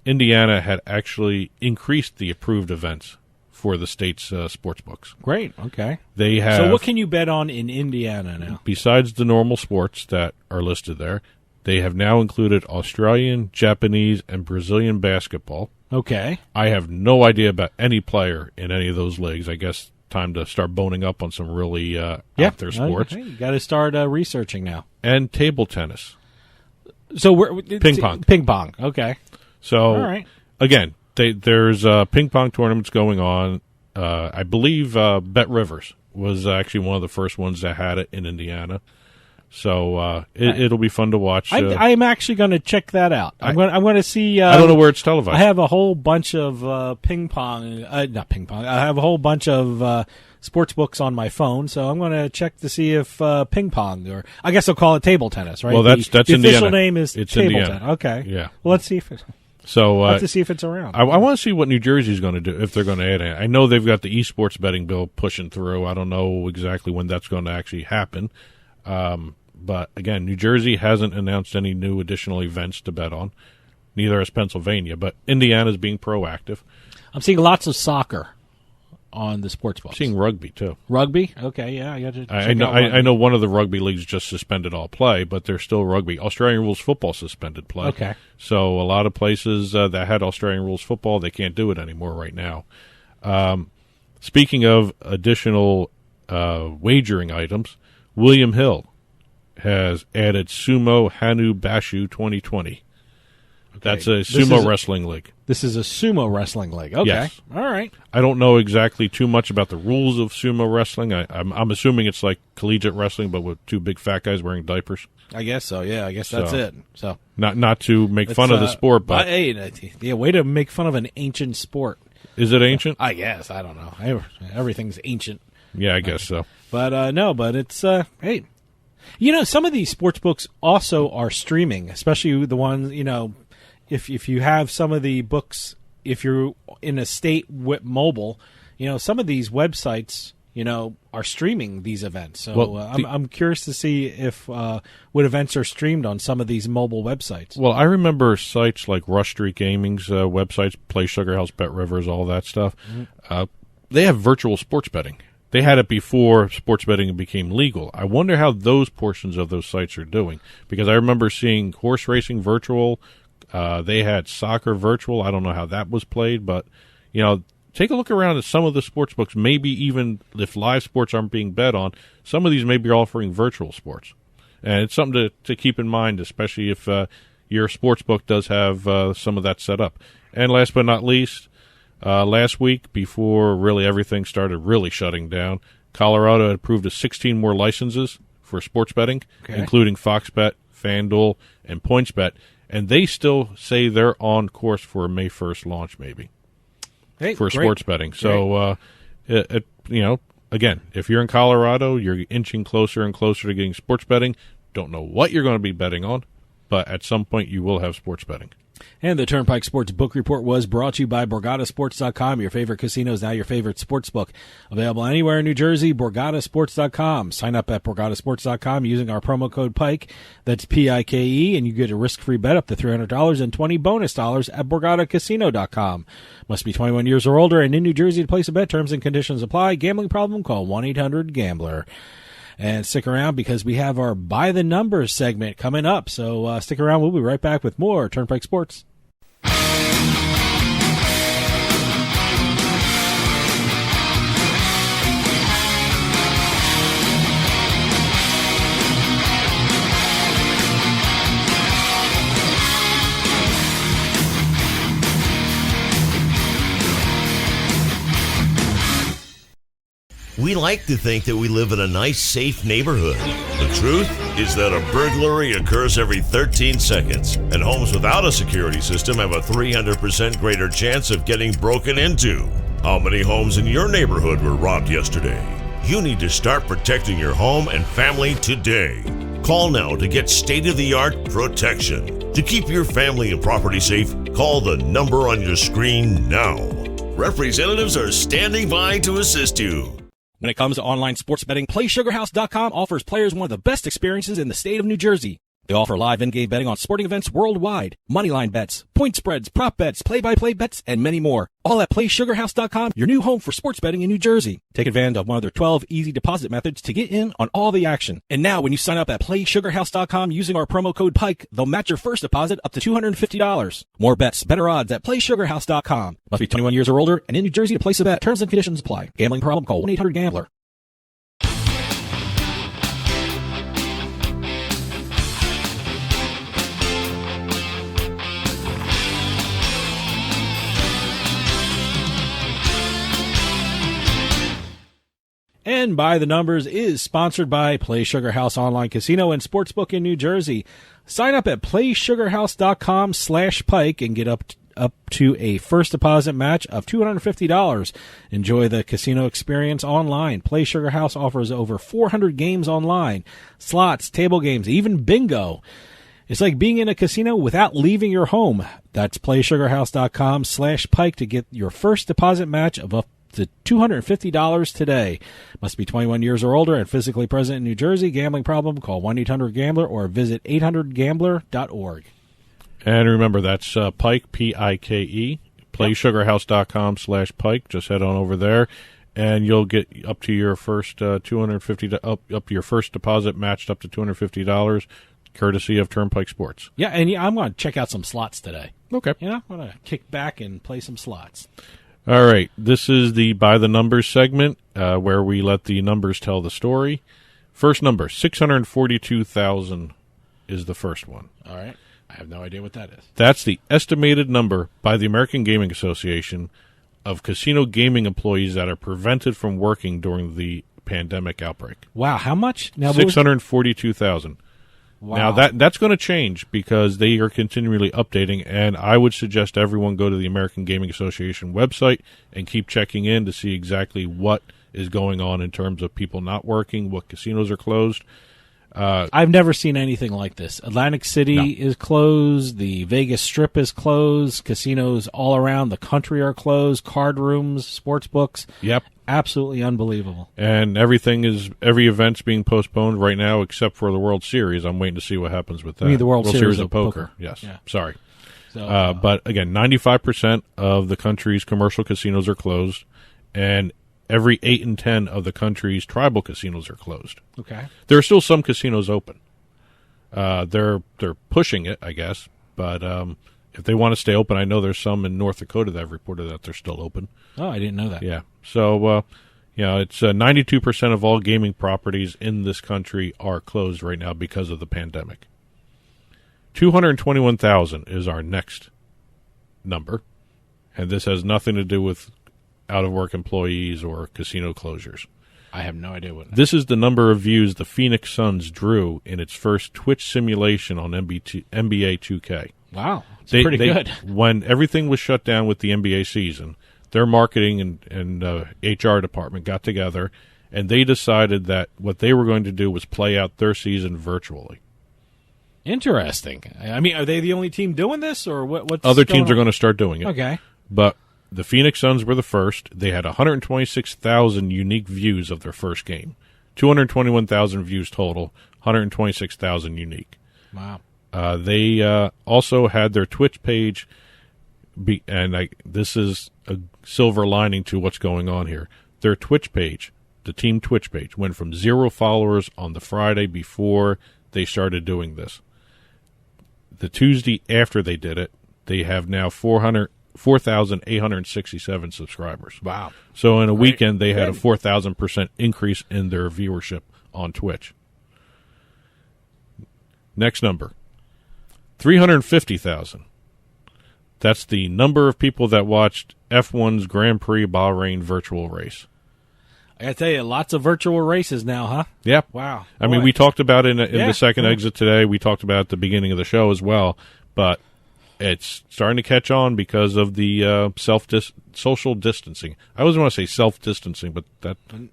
Speaker 2: Indiana had actually increased the approved events for the state's sports books.
Speaker 1: Great. Okay.
Speaker 2: They have.
Speaker 1: So what can you bet on in Indiana now?
Speaker 2: Besides the normal sports that are listed there, they have now included Australian, Japanese, and Brazilian basketball.
Speaker 1: Okay.
Speaker 2: I have no idea about any player in any of those leagues. I guess time to start boning up on some really out there sports.
Speaker 1: Hey, you got to start researching now.
Speaker 2: And table tennis.
Speaker 1: So
Speaker 2: ping pong.
Speaker 1: Ping pong. Okay.
Speaker 2: So
Speaker 1: all right.
Speaker 2: Again, there's ping pong tournaments going on. I believe Bet Rivers was actually one of the first ones that had it in Indiana. So it'll be fun to watch.
Speaker 1: I'm actually going to check that out. I'm going to see.
Speaker 2: I don't know where it's televised.
Speaker 1: I have a whole bunch of ping pong. Not ping pong. I have a whole bunch of sports books on my phone, so I'm going to check to see if ping pong, or I guess they'll call it table tennis, right?
Speaker 2: Well, that's
Speaker 1: the
Speaker 2: Indiana.
Speaker 1: official name is
Speaker 2: it's
Speaker 1: table
Speaker 2: Indiana.
Speaker 1: tennis. Okay.
Speaker 2: Yeah.
Speaker 1: Well, let's see if it's.
Speaker 2: So
Speaker 1: I'll have to see if it's around.
Speaker 2: I want to see what New Jersey's going to do, if they're going to add it. I know they've got the esports betting bill pushing through. I don't know exactly when that's going to actually happen. But again, New Jersey hasn't announced any new additional events to bet on. Neither has Pennsylvania, but Indiana's being proactive.
Speaker 1: I'm seeing lots of soccer on the sports books.
Speaker 2: I'm seeing rugby too.
Speaker 1: Rugby? Okay, yeah, I got to.
Speaker 2: I know one of the rugby leagues just suspended all play, but there's still rugby. Australian rules football suspended play.
Speaker 1: Okay.
Speaker 2: So a lot of places that had Australian rules football, they can't do it anymore right now. Speaking of additional wagering items, William Hill has added Sumo Hanu Bashu 2020. Okay. That's a sumo wrestling league.
Speaker 1: This is a sumo wrestling league. Okay.
Speaker 2: Yes.
Speaker 1: All right.
Speaker 2: I don't know exactly too much about the rules of sumo wrestling. I'm assuming it's like collegiate wrestling, but with two big fat guys wearing diapers.
Speaker 1: I guess so. Yeah, I guess that's it. So
Speaker 2: not to make fun of the sport, but
Speaker 1: way to make fun of an ancient sport.
Speaker 2: Is it ancient?
Speaker 1: I guess. I don't know. Everything's ancient.
Speaker 2: Yeah, I guess so.
Speaker 1: But no, but it's hey. You know, some of these sports books also are streaming, especially the ones, you know, if you have some of the books, if you're in a state with mobile, you know, some of these websites, you know, are streaming these events. So I'm curious to see if what events are streamed on some of these mobile websites.
Speaker 2: Well, I remember sites like Rush Street Gaming's websites, Play Sugar House, Bet Rivers, all that stuff. Mm-hmm. They have virtual sports betting. They had it before sports betting became legal. I wonder how those portions of those sites are doing, because I remember seeing horse racing virtual. They had soccer virtual. I don't know how that was played, but, you know, take a look around at some of the sports books. Maybe even if live sports aren't being bet on, some of these may be offering virtual sports. And it's something to keep in mind, especially if your sports book does have some of that set up. And last but not least, last week, before really everything started really shutting down, Colorado had approved 16 more licenses for sports betting, including Fox Bet, FanDuel, and PointsBet, and they still say they're on course for a May 1st launch, maybe, for sports betting. So, you know, again, if you're in Colorado, you're inching closer and closer to getting sports betting. Don't know what you're going to be betting on, but at some point you will have sports betting.
Speaker 1: And the Turnpike Sports Book Report was brought to you by BorgataSports.com. Your favorite casino is now your favorite sports book. Available anywhere in New Jersey, BorgataSports.com. Sign up at BorgataSports.com using our promo code PIKE. That's PIKE, and you get a risk-free bet up to $300 and 20 bonus dollars at BorgataCasino.com. Must be 21 years or older and in New Jersey to place a bet. Terms and conditions apply. Gambling problem? Call 1-800-GAMBLER. And stick around because we have our By the Numbers segment coming up. So stick around. We'll be right back with more Turnpike Sports.
Speaker 12: We like to think that we live in a nice, safe neighborhood. The truth is that a burglary occurs every 13 seconds, and homes without a security system have a 300% greater chance of getting broken into. How many homes in your neighborhood were robbed yesterday? You need to start protecting your home and family today. Call now to get state-of-the-art protection. To keep your family and property safe, call the number on your screen now. Representatives are standing by to assist you.
Speaker 1: When it comes to online sports betting, PlaySugarHouse.com offers players one of the best experiences in the state of New Jersey. They offer live in-game betting on sporting events worldwide, moneyline bets, point spreads, prop bets, play-by-play bets, and many more. All at PlaySugarHouse.com, your new home for sports betting in New Jersey. Take advantage of one of their 12 easy deposit methods to get in on all the action. And now, when you sign up at PlaySugarHouse.com using our promo code PIKE, they'll match your first deposit up to $250. More bets, better odds at PlaySugarHouse.com. Must be 21 years or older and in New Jersey to place a bet. Terms and conditions apply. Gambling problem? Call 1-800-GAMBLER. And By the Numbers is sponsored by Play Sugar House Online Casino and Sportsbook in New Jersey. Sign up at PlaySugarHouse.com/Pike and get up to a first deposit match of $250. Enjoy the casino experience online. Play Sugar House offers over 400 games online, slots, table games, even bingo. It's like being in a casino without leaving your home. That's PlaySugarHouse.com/Pike to get your first deposit match of up to $250 today. Must be 21 years or older and physically present in New Jersey. Gambling problem? Call 1-800-GAMBLER or visit 800gambler.org.
Speaker 2: And remember, that's Pike, P-I-K-E, PlaySugarHouse.com /Pike. Just head on over there, and you'll get up to your first $250 up your first deposit matched up to $250, courtesy of Turnpike Sports.
Speaker 1: Yeah, and I'm going to check out some slots today.
Speaker 2: Okay.
Speaker 1: I'm going to kick back and play some slots.
Speaker 2: All right, this is the By the Numbers segment where we let the numbers tell the story. First number, 642,000 is the first one.
Speaker 1: All right. I have no idea what that is.
Speaker 2: That's the estimated number by the American Gaming Association of casino gaming employees that are prevented from working during the pandemic outbreak.
Speaker 1: Wow, how much? Now
Speaker 2: 642,000. Wow. Now, that's going to change because they are continually updating, and I would suggest everyone go to the American Gaming Association website and keep checking in to see exactly what is going on in terms of people not working, what casinos are closed.
Speaker 1: I've never seen anything like this. Atlantic City is closed. The Vegas Strip is closed. Casinos all around the country are closed. Card rooms, sports books.
Speaker 2: Yep.
Speaker 1: Absolutely unbelievable.
Speaker 2: And every event's being postponed right now except for the World Series. I'm waiting to see what happens with that.
Speaker 1: You mean the World Series
Speaker 2: of poker. Yes.
Speaker 1: Yeah.
Speaker 2: Sorry.
Speaker 1: So,
Speaker 2: but again, 95% of the country's commercial casinos are closed, and every 8 in 10 of the country's tribal casinos are closed.
Speaker 1: Okay.
Speaker 2: There are still some casinos open. They're pushing it, I guess, but if they want to stay open, I know there's some in North Dakota that have reported that they're still open.
Speaker 1: Oh, I didn't know that.
Speaker 2: Yeah. So, it's 92% of all gaming properties in this country are closed right now because of the pandemic. 221,000 is our next number, and this has nothing to do with out-of-work employees or casino closures.
Speaker 1: I have no idea what.
Speaker 2: This is the number of views the Phoenix Suns drew in its first Twitch simulation on NBA 2K.
Speaker 1: Wow, it's pretty good.
Speaker 2: When everything was shut down with the NBA season, their marketing and HR department got together, and they decided that what they were going to do was play out their season virtually.
Speaker 1: Interesting. I mean, are they the only team doing this, or what's
Speaker 2: other teams are going to start doing it?
Speaker 1: Okay,
Speaker 2: but the Phoenix Suns were the first. They had 126,000 unique views of their first game. 221,000 views total, 126,000 unique.
Speaker 1: Wow.
Speaker 2: They also had their Twitch page, this is a silver lining to what's going on here. Their Twitch page, the team Twitch page, went from 0 followers on the Friday before they started doing this. The Tuesday after they did it, they have now 4,867 subscribers.
Speaker 1: Wow.
Speaker 2: So in a weekend, they had a 4,000% increase in their viewership on Twitch. Next number, 350,000. That's the number of people that watched F1's Grand Prix Bahrain virtual race.
Speaker 1: I gotta tell you, lots of virtual races now, huh?
Speaker 2: Yep.
Speaker 1: Wow.
Speaker 2: I mean, we talked about it in the second exit today. We talked about it at the beginning of the show as well, but it's starting to catch on because of the social distancing. I always want to say self-distancing, but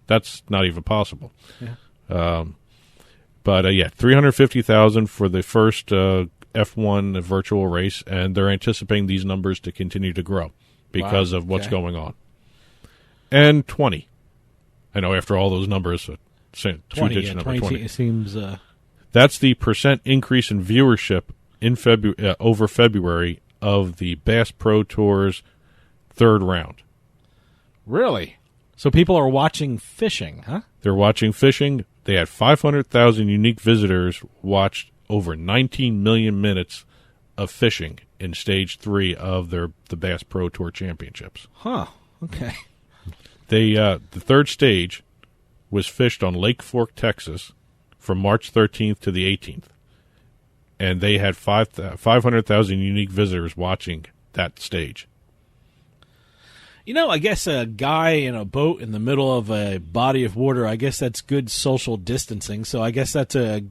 Speaker 2: that's not even possible.
Speaker 1: Yeah.
Speaker 2: 350,000 for the first F1 virtual race, and they're anticipating these numbers to continue to grow. because of what's going on. And 20. I know after all those numbers,
Speaker 1: 20 seems...
Speaker 2: That's the percent increase in viewership in over February of the Bass Pro Tour's third round.
Speaker 1: Really? So people are watching fishing, huh?
Speaker 2: They're watching fishing. They had 500,000 unique visitors watched over 19 million minutes of fishing in Stage 3 of the Bass Pro Tour Championships.
Speaker 1: Huh. Okay.
Speaker 2: The third stage was fished on Lake Fork, Texas, from March 13th to the 18th. And they had 500,000 unique visitors watching that stage.
Speaker 1: You know, I guess a guy in a boat in the middle of a body of water, I guess that's good social distancing. So I guess that's a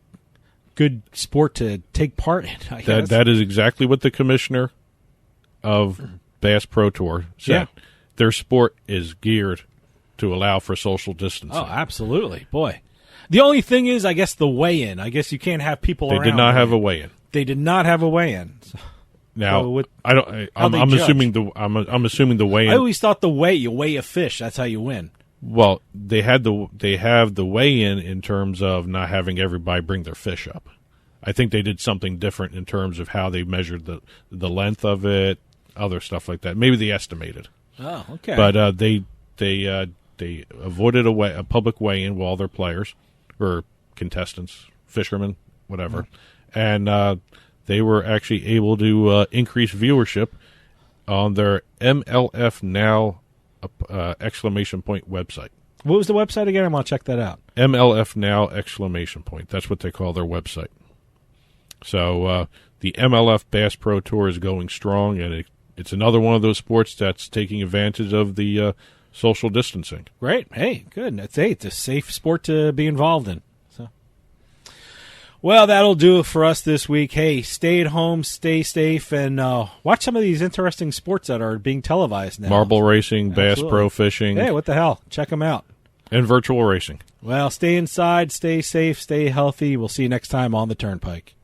Speaker 1: good sport to take part in, I guess.
Speaker 2: That is exactly what the commissioner of Bass Pro Tour said.
Speaker 1: Yeah.
Speaker 2: Their sport is geared to allow for social distancing.
Speaker 1: Oh, absolutely. Boy. The only thing is, I guess, the weigh-in. I guess you can't have people around.
Speaker 2: They did not have a weigh-in.
Speaker 1: They did not have a weigh-in.
Speaker 2: Now,
Speaker 1: So
Speaker 2: I'm assuming the weigh-in.
Speaker 1: I always thought you weigh a fish. That's how you win.
Speaker 2: Well, they have the weigh-in in terms of not having everybody bring their fish up. I think they did something different in terms of how they measured the length of it, other stuff like that. Maybe they estimated.
Speaker 1: Oh, okay.
Speaker 2: But they avoided a public weigh-in with all their players or contestants, fishermen, whatever, and they were actually able to increase viewership on their MLF Now exclamation point website.
Speaker 1: What was the website again? I'm going to check that out.
Speaker 2: MLF Now exclamation point. That's what they call their website. So the MLF Bass Pro Tour is going strong, and it's another one of those sports that's taking advantage of the social distancing.
Speaker 1: Great. Hey, good. It's a safe sport to be involved in. So, well, that'll do it for us this week. Hey, stay at home, stay safe, and watch some of these interesting sports that are being televised now.
Speaker 2: Marble racing, Bass Pro fishing.
Speaker 1: Hey, what the hell? Check them out.
Speaker 2: And virtual racing.
Speaker 1: Well, stay inside, stay safe, stay healthy. We'll see you next time on the Turnpike.